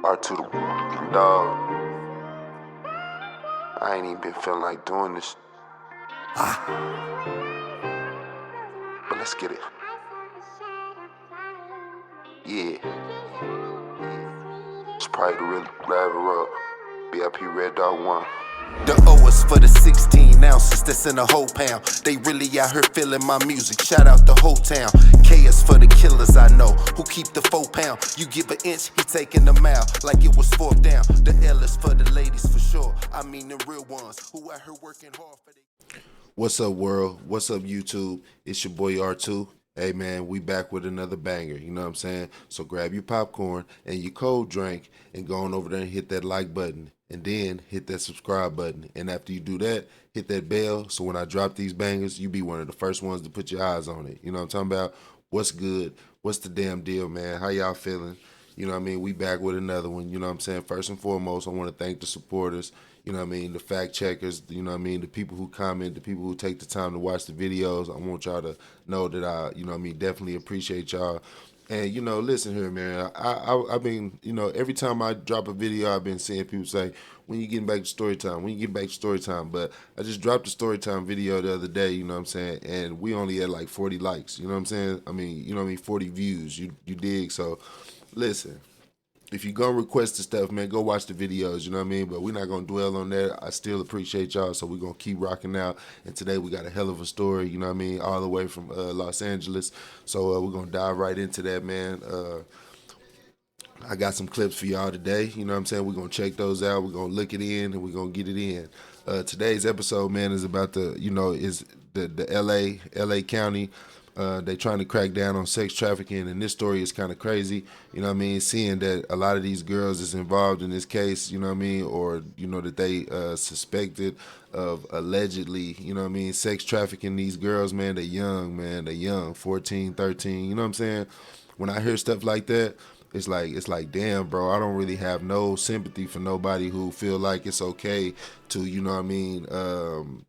R2 the dog. I ain't even been feeling like doing this. But let's get it. Yeah. It's probably the real level up. BIP Red Dog 1. The O is for the 16 ounces that's in the whole pound. They really out here feeling my music. Shout out the whole town. K is for the killers I know who keep the 4 pound. You give an inch, he taking the mile like it was 4th down. The L is for the ladies for sure. I mean the real ones who out here working hard for they. What's up, world? What's up, YouTube? It's your boy R2. Hey, man, we back with another banger, you know what I'm saying? So grab your popcorn and your cold drink and go on over there and hit that like button. And then hit that subscribe button. And after you do that, hit that bell so when I drop these bangers, you be one of the first ones to put your eyes on it. You know what I'm talking about? What's good? What's the damn deal, man? How y'all feeling? You know what I mean? We back with another one. You know what I'm saying? First and foremost, I want to thank the supporters. You know what I mean? The fact checkers, you know what I mean? The people who comment, the people who take the time to watch the videos. I want y'all to know that I, you know what I mean, definitely appreciate y'all. And, you know, listen here, man. I've been, you know, every time I drop a video, I've been seeing people say, when you getting back to story time? When you getting back to story time? But I just dropped a story time video the other day, you know what I'm saying? And we only had like 40 likes, you know what I'm saying? I mean, you know what I mean? 40 views, you dig? So, listen. If you're going to request the stuff, man, go watch the videos, you know what I mean? But we're not going to dwell on that. I still appreciate y'all, so we're going to keep rocking out. And today we got a hell of a story, you know what I mean, all the way from Los Angeles. So we're going to dive right into that, man. I got some clips for y'all today, you know what I'm saying? We're going to check those out. We're going to look it in, and we're going to get it in. Today's episode, man, is about is the LA County. They trying to crack down on sex trafficking, and this story is kind of crazy, you know what I mean, seeing that a lot of these girls is involved in this case, you know what I mean, or, you know, that they suspected of allegedly, you know what I mean, sex trafficking these girls, man. They young, man, they young, 14, 13, you know what I'm saying? When I hear stuff like that, it's like damn, bro, I don't really have no sympathy for nobody who feel like it's okay to, you know what I mean,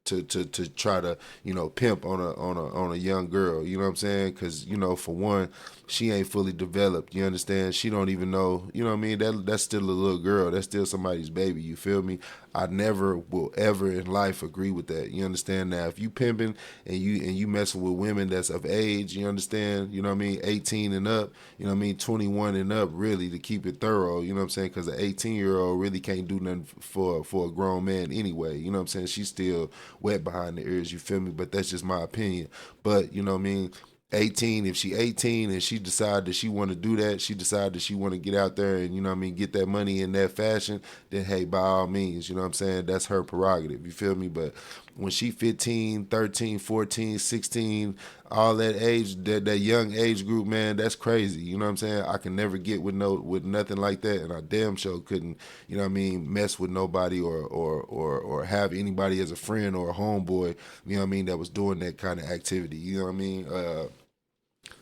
to try to, you know, pimp on a young girl, you know what I'm saying? Cuz, you know, for one, she ain't fully developed, you understand? She don't even know, you know what I mean? That's still a little girl. That's still somebody's baby, you feel me? I never will ever in life agree with that. You understand? Now, if you pimping and you messing with women that's of age, you understand? You know what I mean? 18 and up, you know what I mean? 21 and up, really, to keep it thorough, you know what I'm saying? Because an 18-year-old really can't do nothing for a grown man anyway, you know what I'm saying? She's still wet behind the ears, you feel me? But that's just my opinion. But, you know what I mean? 18, if she 18 and she decide that she want to do that, she decide that she want to get out there and, you know what I mean, get that money in that fashion, then hey, by all means, you know what I'm saying, that's her prerogative, you feel me? But when she 15, 13, 14, 16, all that age, that young age group, man, that's crazy, you know what I'm saying? I can never get with nothing like that, and I damn sure couldn't, you know what I mean, mess with nobody or have anybody as a friend or a homeboy, you know what I mean, that was doing that kind of activity, you know what I mean?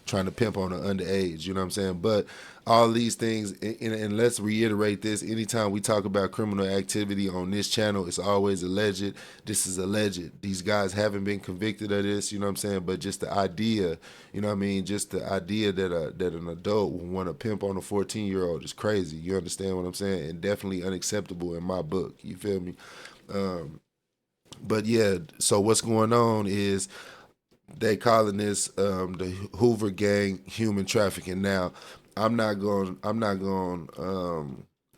Trying to pimp on an underage, you know what I'm saying? But all these things, and let's reiterate this, anytime we talk about criminal activity on this channel, it's always alleged. This is alleged. These guys haven't been convicted of this, you know what I'm saying? But just the idea, you know what I mean? Just the idea that an adult would want to pimp on a 14-year-old is crazy. You understand what I'm saying? And definitely unacceptable in my book. You feel me? But yeah, so what's going on is they calling this the Hoover gang human trafficking. Now, I'm not going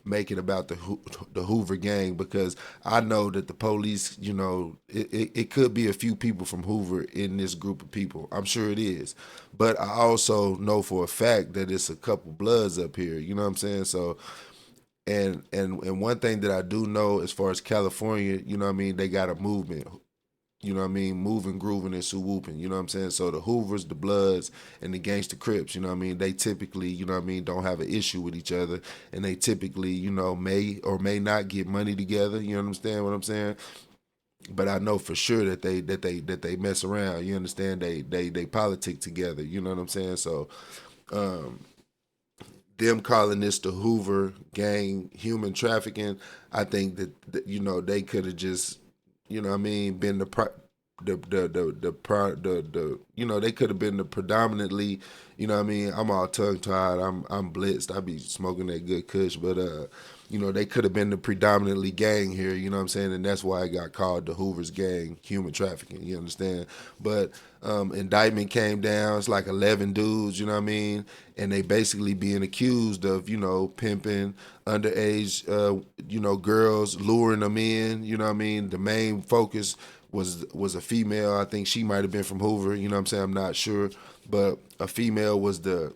make it about the Hoover gang, because I know that the police, you know, it could be a few people from Hoover in this group of people. I'm sure it is, but I also know for a fact that it's a couple bloods up here. You know what I'm saying? So. And one thing that I do know as far as California, you know what I mean, they got a movement, you know what I mean, moving, grooving, and swooping, you know what I'm saying? So the Hoovers, the Bloods, and the Gangsta Crips, you know what I mean, they typically, you know what I mean, don't have an issue with each other, and they typically, you know, may or may not get money together, you understand what I'm saying? But I know for sure that they mess around, you understand? They politic together, you know what I'm saying? So them calling this the Hoover gang human trafficking, I think that you know, they could have just, you know what I mean, been they could have been the predominantly, you know what I mean, I'm all tongue tied, I'm blitzed, I be smoking that good kush, but they could have been the predominantly gang here, you know what I'm saying, and that's why it got called the Hoovers gang, human trafficking, you understand? But indictment came down, it's like 11 dudes, you know what I mean, and they basically being accused of, pimping underage, girls, luring them in, you know what I mean? The main focus was a female. I think she might have been from Hoover, you know what I'm saying? I'm not sure, but a female was the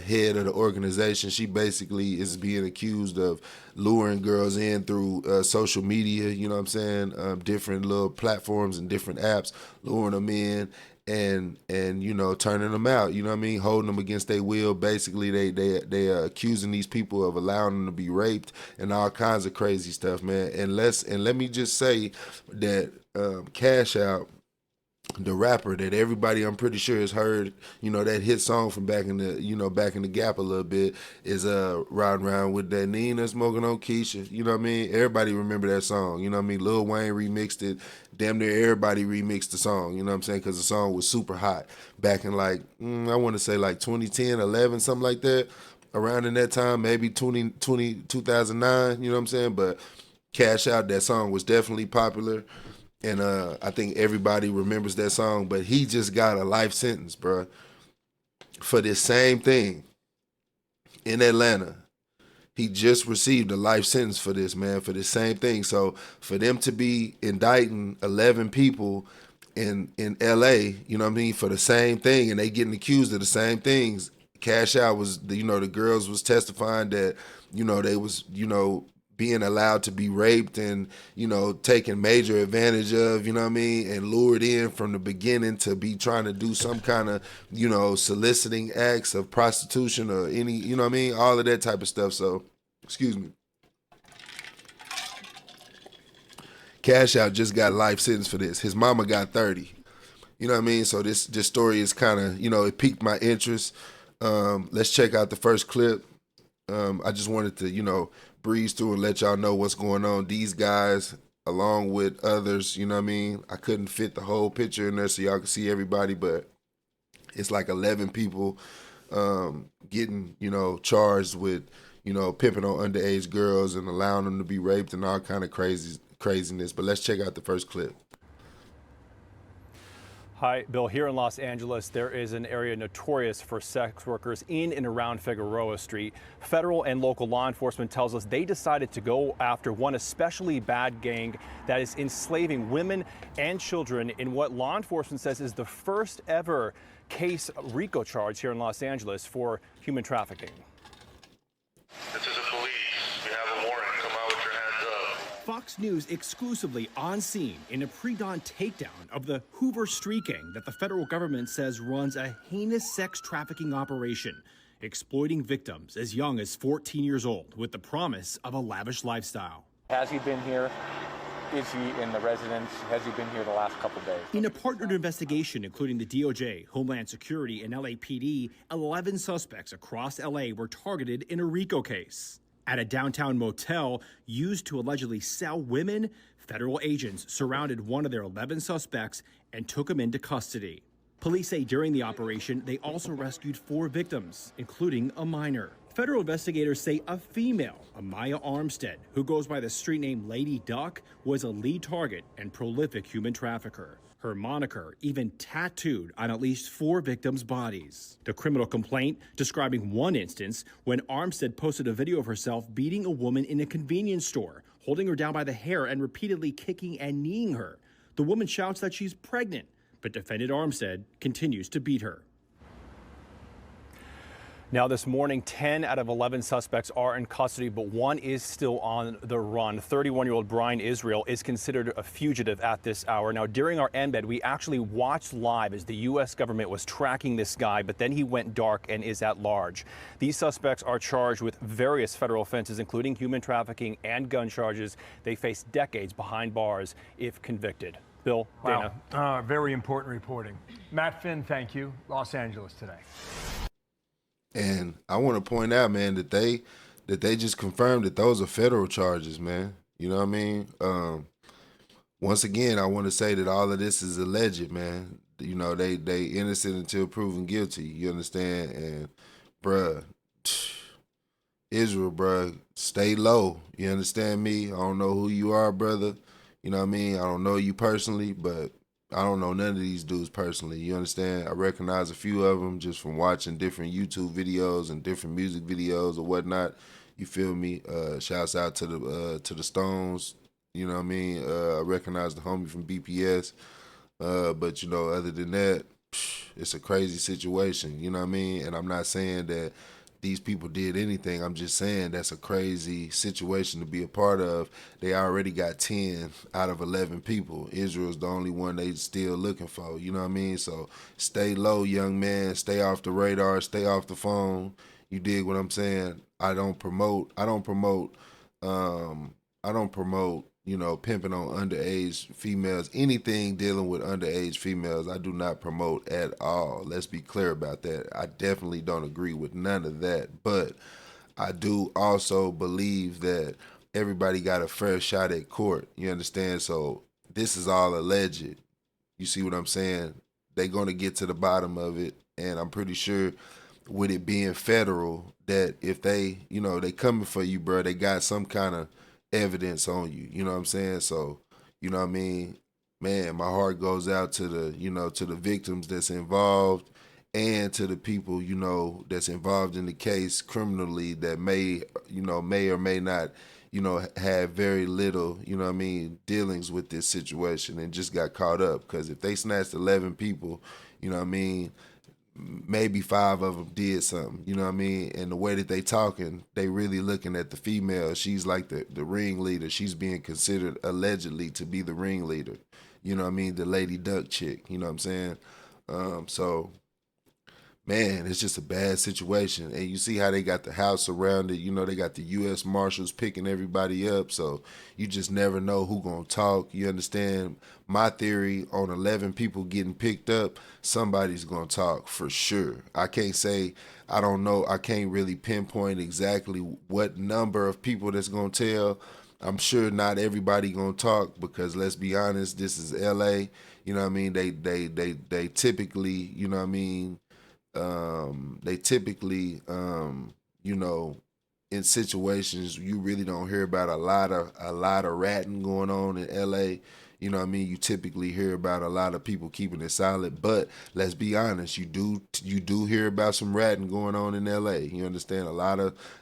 head of the organization. She basically is being accused of luring girls in through social media, you know what I'm saying, different little platforms and different apps, luring them in and turning them out, you know what I mean, holding them against their will. Basically, they are accusing these people of allowing them to be raped and all kinds of crazy stuff, man. And let me just say that Cash Out, the rapper that everybody I'm pretty sure has heard, that hit song from back in the Gap a little bit, is riding around with that Nina smoking on Keisha, you know what I mean? Everybody remember that song, you know what I mean? Lil Wayne remixed it, damn near everybody remixed the song, you know what I'm saying? Because the song was super hot back in I want to say like 2010, 11, something like that, around in that time, maybe 2009, you know what I'm saying? But Cash Out, that song was definitely popular. And I think everybody remembers that song, but he just got a life sentence, bro, for this same thing in Atlanta. He just received a life sentence for this, man, for this same thing. So for them to be indicting 11 people in LA, you know what I mean, for the same thing, and they getting accused of the same things. Cash Out was, the girls was testifying that, they was, being allowed to be raped and, taken major advantage of, you know what I mean, and lured in from the beginning to be trying to do some kind of, soliciting acts of prostitution or any, you know what I mean, all of that type of stuff. So, excuse me. Cash Out just got life sentence for this. His mama got 30. You know what I mean? So this story is kind of, it piqued my interest. Let's check out the first clip. I just wanted to, breeze through and let y'all know what's going on. These guys, along with others, you know what I mean? I couldn't fit the whole picture in there so y'all can see everybody, but it's like 11 people getting, charged with, pimping on underage girls and allowing them to be raped and all kind of craziness. But let's check out the first clip. Hi, Bill. Here in Los Angeles, there is an area notorious for sex workers in and around Figueroa Street. Federal and local law enforcement tells us they decided to go after one especially bad gang that is enslaving women and children in what law enforcement says is the first ever case RICO charge here in Los Angeles for human trafficking. This is the police. We have a warrant. Come out with your hands up. Fox News exclusively on scene in a pre-dawn takedown of the Hoovers street gang that the federal government says runs a heinous sex trafficking operation, exploiting victims as young as 14 years old with the promise of a lavish lifestyle. Has he been here? Is he in the residence? Has he been here the last couple days? In a partnered investigation, including the DOJ, Homeland Security, and LAPD, 11 suspects across LA were targeted in a RICO case. At a downtown motel used to allegedly sell women, federal agents surrounded one of their 11 suspects and took him into custody. Police say during the operation, they also rescued 4 victims, including a minor. Federal investigators say a female, Amaya Armstead, who goes by the street name Lady Duck, was a lead target and prolific human trafficker. Her moniker even tattooed on at least 4 victims' bodies. The criminal complaint describing one instance when Armstead posted a video of herself beating a woman in a convenience store, holding her down by the hair and repeatedly kicking and kneeing her. The woman shouts that she's pregnant, but defendant Armstead continues to beat her. Now this morning, 10 out of 11 suspects are in custody, but one is still on the run. 31-year-old Brian Israel is considered a fugitive at this hour. Now, during our embed, we actually watched live as the U.S. government was tracking this guy, but then he went dark and is at large. These suspects are charged with various federal offenses, including human trafficking and gun charges. They face decades behind bars if convicted. Bill, Dana. Wow. Very important reporting. Matt Finn, thank you. Los Angeles today. And I want to point out, man, that they just confirmed that those are federal charges, man. You know what I mean? once again, I want to say that all of this is alleged, man. You know, they innocent until proven guilty. You understand? And bruh, Israel, bruh, stay low. You understand me? I don't know who you are, brother. You know what I mean? I don't know you personally, but I don't know none of these dudes personally. You understand? I recognize a few of them just from watching different YouTube videos and different music videos or whatnot. You feel me? Shouts out to the Stones. You know what I mean? I recognize the homie from BPS. But you know, other than that, it's a crazy situation. You know what I mean? And I'm not saying that these people did anything. I'm just saying that's a crazy situation to be a part of. They already got 10 out of 11 people. Israel's the only one they still looking for. You know what I mean? So stay low, young man. Stay off the radar. Stay off the phone. You dig what I'm saying? I don't promote, you know, pimping on underage females. Anything dealing with underage females, I do not promote at all. Let's be clear about that. I definitely don't agree with none of that. But I do also believe that everybody got a fair shot at court. You understand? So this is all alleged. You see what I'm saying? They're going to get to the bottom of it. And I'm pretty sure with it being federal, that if they, you know, they coming for you, bro, they got some kind of evidence on you. You know what I'm saying? So, you know what I mean? Man, my heart goes out to the, you know, to the victims that's involved and to the people, you know, that's involved in the case criminally that may or may not, you know, have very little, you know what I mean, dealings with this situation and just got caught up. Because if they snatched 11 people, you know what I mean, maybe 5 of them did something, you know what I mean? And the way that they talking, they really looking at the female. She's like the ringleader. She's being considered allegedly to be the ringleader. You know what I mean? The Lady Duck chick, you know what I'm saying? So, man, it's just a bad situation. And you see how they got the house surrounded. You know, they got the U.S. Marshals picking everybody up. So you just never know who going to talk. You understand? My theory on 11 people getting picked up, somebody's going to talk for sure. I can't say, I don't know. I can't really pinpoint exactly what number of people that's going to tell. I'm sure not everybody going to talk because let's be honest, this is L.A. You know what I mean? They typically, you know what I mean? You know, in situations you really don't hear about a lot of ratting going on in LA. You know what I mean? You typically hear about a lot of people keeping it silent, but let's be honest, you do hear about some ratting going on in LA. You understand?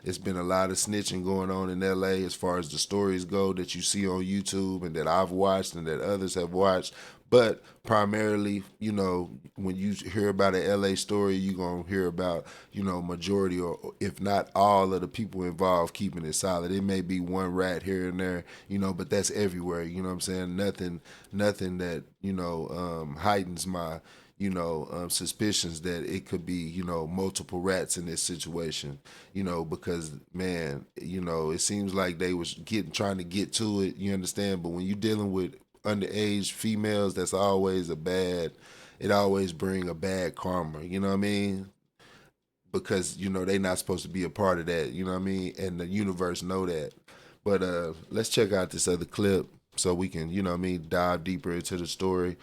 It's been a lot of snitching going on in LA as far as the stories go that you see on YouTube and that I've watched and that others have watched. But primarily, you know, when you hear about an LA story, you're going to hear about, you know, majority or if not all of the people involved keeping it solid. It may be one rat here and there, you know, but that's everywhere. You know what I'm saying? Nothing that, you know, heightens my, you know, suspicions that it could be, you know, multiple rats in this situation, you know, because, man, you know, it seems like they was trying to get to it, you understand? But when you're dealing with underage females, that's always it always bring a bad karma, you know what I mean? Because, you know, they not supposed to be a part of that, you know what I mean? And the universe know that. But let's check out this other clip so we can, you know what I mean, dive deeper into the story.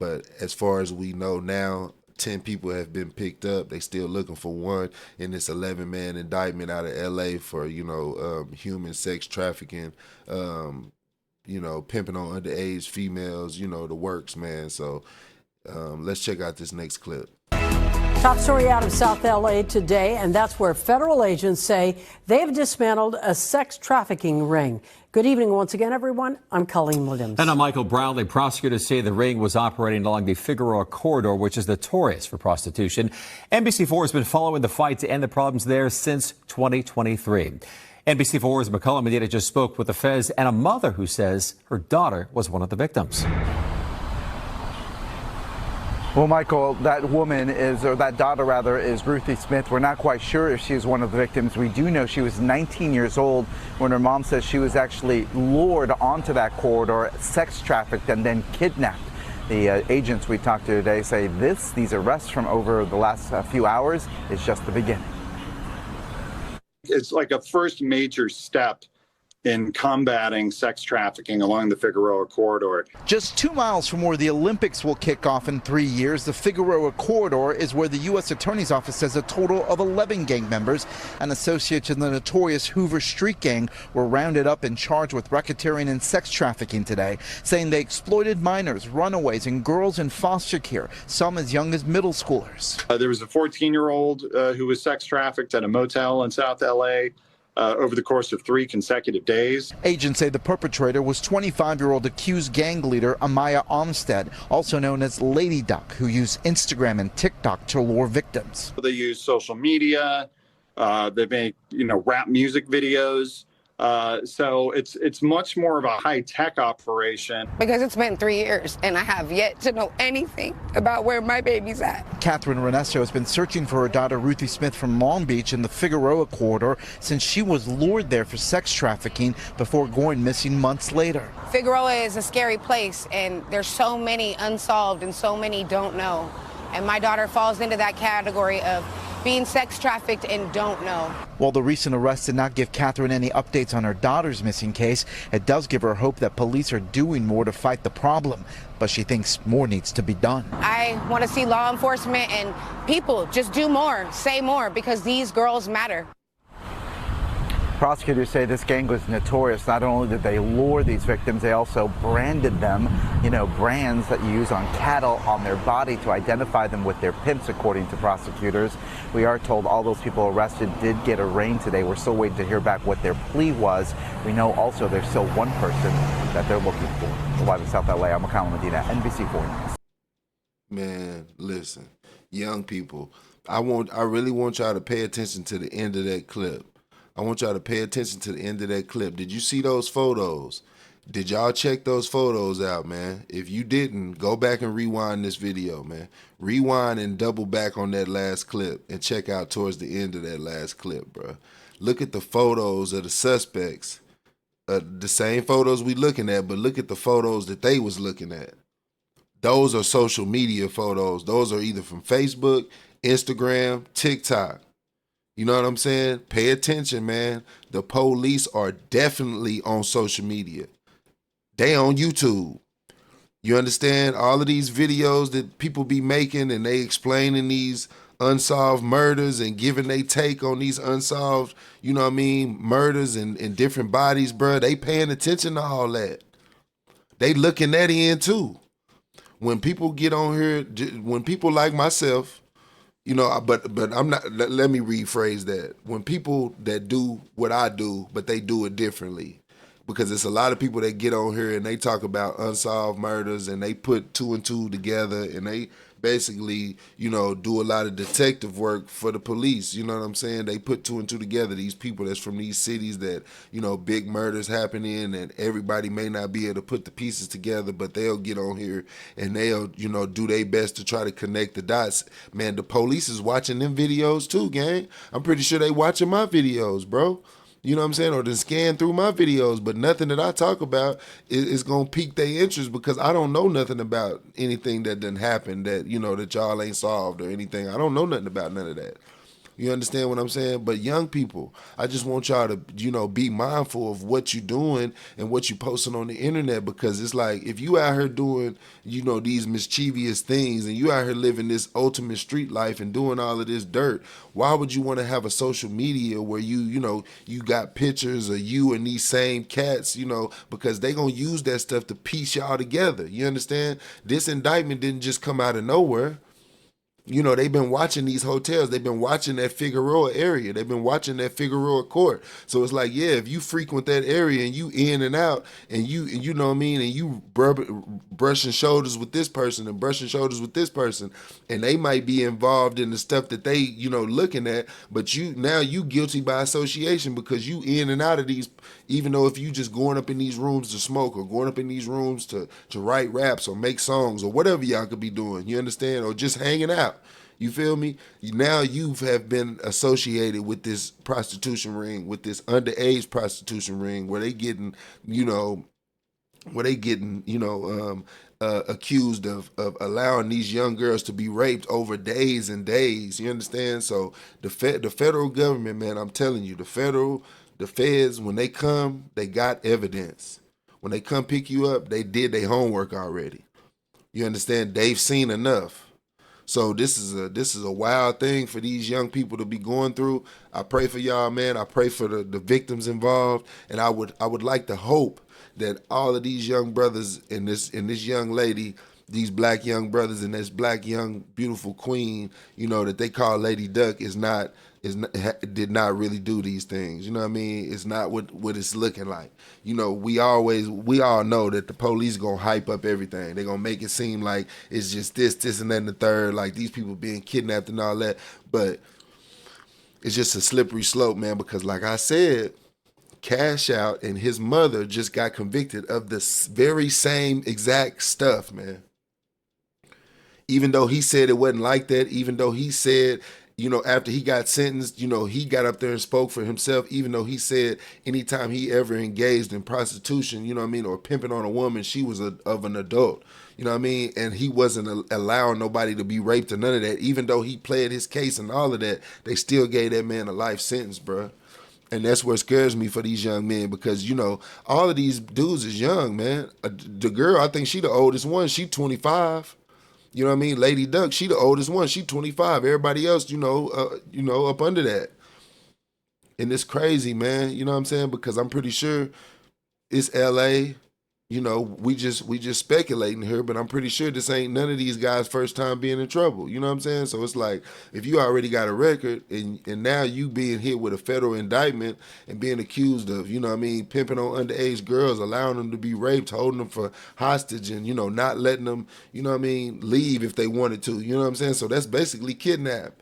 But as far as we know now, 10 people have been picked up. They still looking for one in this 11-man indictment out of LA for, you know, human sex trafficking, you know, pimping on underage females, you know, the works, man. So let's check out this next clip. Top story out of South LA today, and that's where federal agents say they have dismantled a sex trafficking ring. Good evening once again, everyone. I'm Colleen Williams. And I'm Michael Brownlee. Prosecutors say the ring was operating along the Figueroa corridor, which is notorious for prostitution. NBC4 has been following the fight to end the problems there since 2023. NBC4's McCullough Medina just spoke with the FEDS and a mother who says her daughter was one of the victims. Well, Michael, that daughter rather, is Ruthie Smith. We're not quite sure if she is one of the victims. We do know she was 19 years old when her mom says she was actually lured onto that corridor, sex trafficked, and then kidnapped. The agents we talked to today say these arrests from over the last few hours is just the beginning. It's like a first major step in combating sex trafficking along the Figueroa corridor. Just 2 miles from where the Olympics will kick off in 3 years, the Figueroa corridor is where the U.S. Attorney's Office says a total of 11 gang members and associates in the notorious Hoovers street gang were rounded up and charged with racketeering and sex trafficking today, saying they exploited minors, runaways, and girls in foster care, some as young as middle schoolers. There was a 14-year-old who was sex trafficked at a motel in South L.A. Over the course of 3 consecutive days. Agents say the perpetrator was 25-year-old accused gang leader Amaya Armstead, also known as Lady Duck, who used Instagram and TikTok to lure victims. They use social media. They make, rap music videos. So it's much more of a high-tech operation. Because it's been 3 years and I have yet to know anything about where my baby's at. Catherine Renesto has been searching for her daughter Ruthie Smith from Long Beach in the Figueroa corridor since she was lured there for sex trafficking before going missing months later. Figueroa is a scary place and there's so many unsolved and so many don't know. And my daughter falls into that category of being sex trafficked and don't know. While the recent arrest did not give Catherine any updates on her daughter's missing case, it does give her hope that police are doing more to fight the problem. But she thinks more needs to be done. I want to see law enforcement and people just do more, say more, because these girls matter. Prosecutors say this gang was notorious. Not only did they lure these victims, they also branded them, brands that you use on cattle on their body to identify them with their pimps, according to prosecutors. We are told all those people arrested did get arraigned today. We're still waiting to hear back what their plea was. We know also there's still one person that they're looking for. Live in South LA, I'm Kyle Medina, NBC 4 News. Man, listen, young people, I really want y'all to pay attention to the end of that clip. I want y'all to pay attention to the end of that clip. Did you see those photos? Did y'all check those photos out, man? If you didn't, go back and rewind this video, man. Rewind and double back on that last clip and check out towards the end of that last clip, bro. Look at the photos of the suspects. The same photos we looking at, but look at the photos that they was looking at. Those are social media photos. Those are either from Facebook, Instagram, TikTok. You know what I'm saying? Pay attention, man. The police are definitely on social media. They on YouTube. You understand? All of these videos that people be making and they explaining these unsolved murders and giving their take on these unsolved, murders and different bodies, bro. They paying attention to all that. They looking that in too. When people get on here, when people like myself, but I'm not, let me rephrase that. When people that do what I do, but they do it differently, because it's a lot of people that get on here and they talk about unsolved murders and they put 2 and 2 together and they basically, do a lot of detective work for the police. You know what I'm saying? They put 2 and 2 together. These people that's from these cities that, big murders happen in, and everybody may not be able to put the pieces together, but they'll get on here and they'll, do their best to try to connect the dots. Man, the police is watching them videos too, gang. I'm pretty sure they watching my videos, bro. You know what I'm saying? Or to scan through my videos, but nothing that I talk about is going to pique their interest because I don't know nothing about anything that done happened that, that y'all ain't solved or anything. I don't know nothing about none of that. You understand what I'm saying? But young people, I just want y'all to, be mindful of what you're doing and what you're posting on the internet, because it's like if you out here doing, these mischievous things and you out here living this ultimate street life and doing all of this dirt, why would you want to have a social media where you got pictures of you and these same cats, because they going to use that stuff to piece y'all together. You understand? This indictment didn't just come out of nowhere. They've been watching these hotels. They've been watching that Figueroa area. They've been watching that Figueroa court. So it's like, yeah, if you frequent that area and you in and out and you know what I mean, and you brushing shoulders with this person and brushing shoulders with this person, and they might be involved in the stuff that they, looking at, but you guilty by association because you in and out of these, even though if you just going up in these rooms to smoke or going up in these rooms to write raps or make songs or whatever y'all could be doing, you understand, or just hanging out. You feel me? Now you have been associated with this prostitution ring, with this underage prostitution ring, where they getting, accused of allowing these young girls to be raped over days and days. You understand? So the federal government, man, I'm telling you, the federal the feds, when they come, they got evidence. When they come pick you up, they did their homework already. You understand? They've seen enough. So this is a wild thing for these young people to be going through. I pray for y'all, man. I pray for the victims involved, and I would like to hope that all of these young brothers and this young lady, these black young brothers and this black young beautiful queen, you know, that they call Lady Duck did not really do these things. You know what I mean? It's not what it's looking like. You know, we all know that the police gonna hype up everything. They're gonna make it seem like it's just this and that and the third, like these people being kidnapped and all that. But it's just a slippery slope, man, because like I said, Cash Out and his mother just got convicted of the very same exact stuff, man. Even though he said it wasn't like that, even though he said, you know, after he got sentenced, you know, he got up there and spoke for himself, even though he said anytime he ever engaged in prostitution, you know what I mean, or pimping on a woman, she was of an adult, you know what I mean, and he wasn't allowing nobody to be raped or none of that. Even though he pled his case and all of that, they still gave that man a life sentence, bro. And that's what scares me for these young men, because, you know, all of these dudes is young, man. The girl, I think she the oldest one. She 25. You know what I mean? Lady Duck, she the oldest one. She 25. Everybody else, you know, up under that. And it's crazy, man. You know what I'm saying? Because I'm pretty sure it's LA. You know, we just speculating here, but I'm pretty sure this ain't none of these guys' first time being in trouble. You know what I'm saying? So it's like, if you already got a record and now you being hit with a federal indictment and being accused of, you know what I mean, pimping on underage girls, allowing them to be raped, holding them for hostage, and, you know, not letting them, you know what I mean, leave if they wanted to. You know what I'm saying? So that's basically kidnap.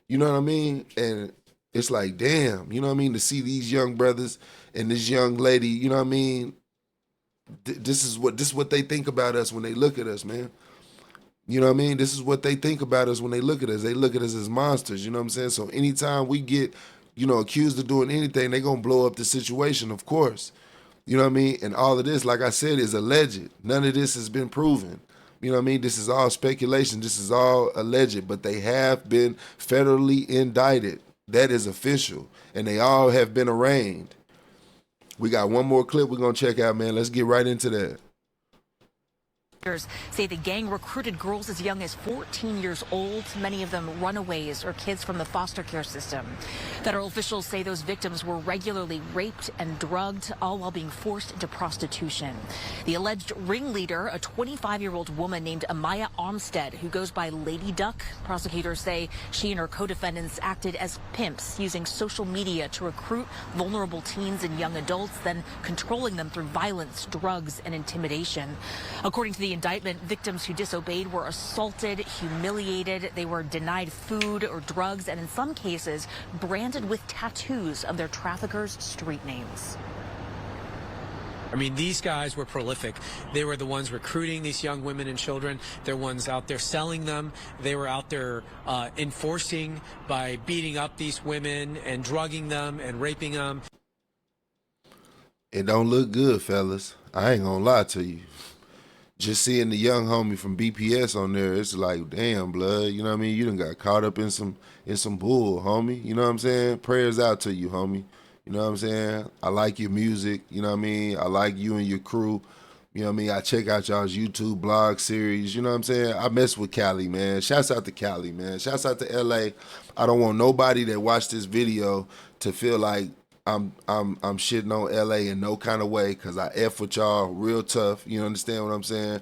You know what I mean? And it's like, damn, you know what I mean, to see these young brothers and this young lady, you know what I mean, this is what they think about us when they look at us, man. You know what I mean? This is what they think about us when they look at us. They look at us as monsters, you know what I'm saying? So anytime we get, you know, accused of doing anything, they gonna blow up the situation, of course. You know what I mean? And all of this, like I said, is alleged. None of this has been proven. You know what I mean? This is all speculation. This is all alleged, but they have been federally indicted. That is official. And they all have been arraigned. We got one more clip we're going to check out, man. Let's get right into that. Say the gang recruited girls as young as 14 years old, many of them runaways or kids from the foster care system. Federal officials say those victims were regularly raped and drugged, all while being forced into prostitution. The alleged ringleader, a 25-year-old woman named Amaya Armstead, who goes by Lady Duck. Prosecutors say she and her co-defendants acted as pimps, using social media to recruit vulnerable teens and young adults, then controlling them through violence, drugs, and intimidation. According to the indictment, victims who disobeyed were assaulted, humiliated, they were denied food or drugs, and in some cases branded with tattoos of their traffickers' street names. I mean, these guys were prolific. They were the ones recruiting these young women and children. They're ones out there selling them. They were out there enforcing by beating up these women and drugging them and raping them. It don't look good, fellas. I ain't gonna lie to you. Just seeing the young homie from BPS on there, it's like, damn, blood, you know what I mean? You done got caught up in some bull, homie. You know what I'm saying? Prayers out to you, homie. You know what I'm saying? I like your music, you know what I mean? I like you and your crew. You know what I mean? I check out y'all's YouTube blog series, you know what I'm saying? I mess with Cali, man. Shouts out to Cali, man. Shouts out to LA. I don't want nobody that watched this video to feel like I'm shitting on LA in no kind of way, because I F with y'all real tough. You understand what I'm saying?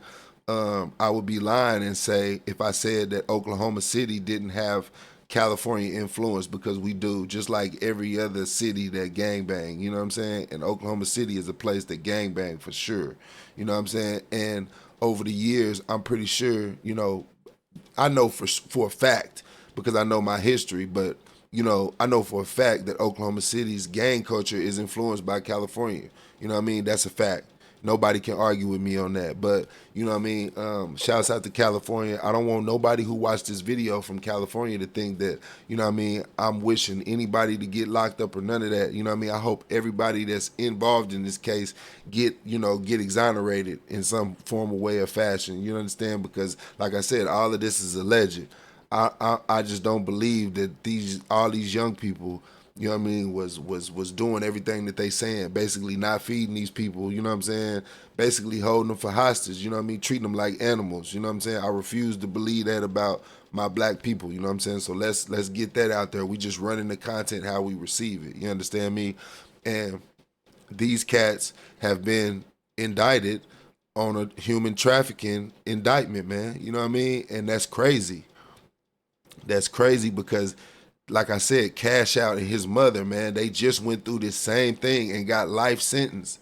I would be lying and say if I said that Oklahoma City didn't have California influence, because we do, just like every other city that gangbang, you know what I'm saying? And Oklahoma City is a place that gangbang for sure, you know what I'm saying? And over the years, I'm pretty sure, you know, I know for a fact, because I know my history, but you know, I know for a fact that Oklahoma City's gang culture is influenced by California. You know what I mean? That's a fact. Nobody can argue with me on that. But, you know what I mean? Shouts out to California. I don't want nobody who watched this video from California to think that, you know what I mean, I'm wishing anybody to get locked up or none of that. You know what I mean? I hope everybody that's involved in this case get exonerated in some form or way or fashion. You understand? Because, like I said, all of this is alleged. I just don't believe that all these young people you know what I mean, was doing everything that they saying, basically not feeding these people, you know what I'm saying, basically holding them for hostage, you know what I mean, treating them like animals, you know what I'm saying. I refuse to believe that about my black people, you know what I'm saying. So let's get that out there. We just running the content how we receive it, you understand me. And these cats have been indicted on a human trafficking indictment, man, you know what I mean. And that's crazy. That's crazy because, like I said, Cash Out and his mother, man, they just went through this same thing and got life sentence.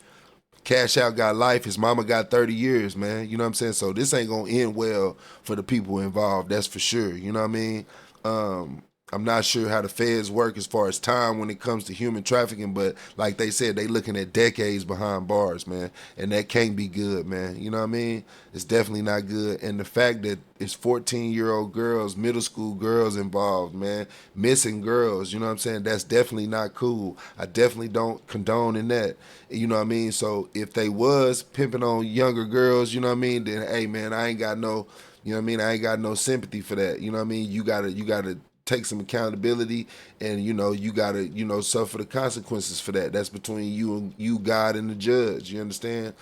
Cash Out got life, his mama got 30 years, man. You know what I'm saying? So this ain't gonna end well for the people involved, that's for sure. You know what I mean? I'm not sure how the feds work as far as time when it comes to human trafficking, but like they said, they looking at decades behind bars, man. And that can't be good, man. You know what I mean? It's definitely not good. And the fact that it's 14-year-old girls, middle school girls involved, man, missing girls, you know what I'm saying? That's definitely not cool. I definitely don't condone in that. You know what I mean? So if they was pimping on younger girls, you know what I mean, then hey man, I ain't got no, you know what I mean, I ain't got no sympathy for that. You know what I mean? You gotta take some accountability, and you know, you gotta, you know, suffer the consequences for that. That's between you, God, and the judge. You understand?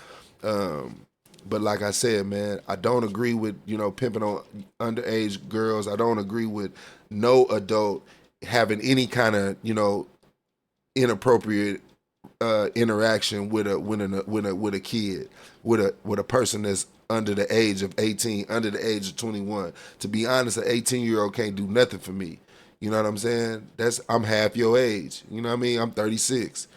But like I said, man, I don't agree with, you know, pimping on underage girls. I don't agree with no adult having any kind of, you know, inappropriate interaction with a kid, with a person that's under the age of 18, under the age of 21. To be honest, an 18-year-old can't do nothing for me. You know what I'm saying? I'm half your age. You know what I mean? I'm 36.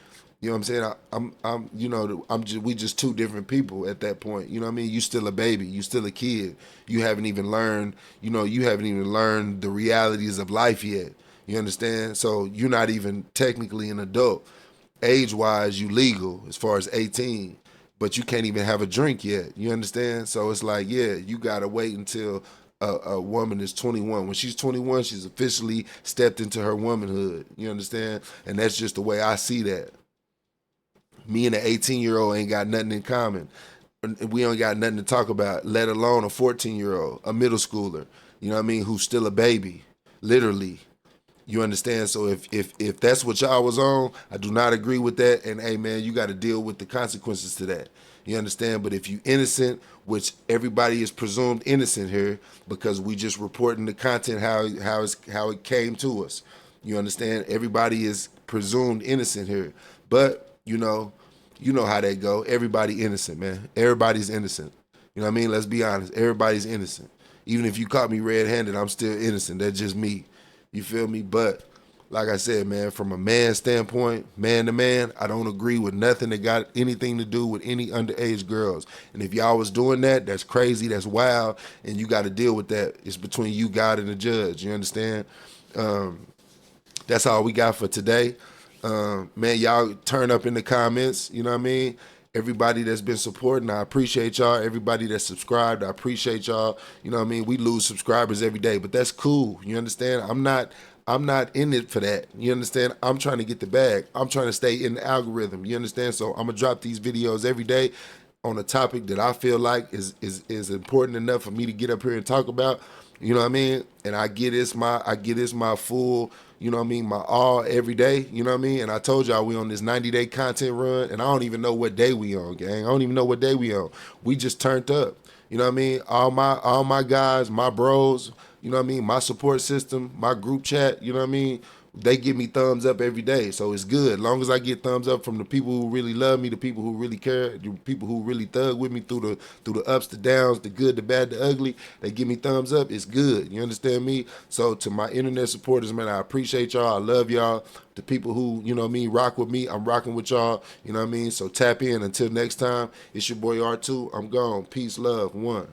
You know what I'm saying? I'm you know, we just two different people at that point. You know what I mean? You still a baby. You still a kid. You haven't even learned, you know, the realities of life yet. You understand? So you're not even technically an adult. Age-wise, you legal as far as 18, but you can't even have a drink yet. You understand? So it's like, yeah, you gotta wait until a woman is 21. When she's 21, she's officially stepped into her womanhood. You understand? And that's just the way I see that. Me and an 18-year-old ain't got nothing in common. We don't got nothing to talk about, let alone a 14-year-old, a middle schooler, you know what I mean, who's still a baby, literally. You understand? So if that's what y'all was on, I do not agree with that. And hey man, you got to deal with the consequences to that. You understand? But if you innocent, which everybody is presumed innocent here, because we just reporting the content how it came to us. You understand? Everybody is presumed innocent here. But you know how that go. Everybody innocent, man. Everybody's innocent. You know what I mean? Let's be honest. Everybody's innocent. Even if you caught me red-handed, I'm still innocent. That's just me. You feel me? But like I said, man, from a man standpoint, man to man, I don't agree with nothing that got anything to do with any underage girls. And if y'all was doing that, that's crazy, that's wild, and you got to deal with that. It's between you, God, and the judge. You understand? That's all we got for today. Man, y'all turn up in the comments. You know what I mean? Everybody that's been supporting, I appreciate y'all. Everybody that's subscribed, I appreciate y'all. You know what I mean? We lose subscribers every day, but that's cool. You understand? I'm not in it for that. You understand? I'm trying to get the bag. I'm trying to stay in the algorithm. You understand? So I'm gonna drop these videos every day on a topic that I feel like is important enough for me to get up here and talk about. You know what I mean? And I get this my full, you know what I mean, my all every day, you know what I mean? And I told y'all we on this 90-day content run, and I don't even know what day we on, gang. I don't even know what day we on. We just turned up. You know what I mean? All my guys, my bros, you know what I mean, my support system, my group chat, you know what I mean? They give me thumbs up every day, so it's good. As long as I get thumbs up from the people who really love me, the people who really care, the people who really thug with me through the ups, the downs, the good, the bad, the ugly, they give me thumbs up. It's good. You understand me? So to my internet supporters, man, I appreciate y'all. I love y'all. The people who, you know what I mean, rock with me, I'm rocking with y'all. You know what I mean? So tap in. Until next time, it's your boy R2. I'm gone. Peace, love, one.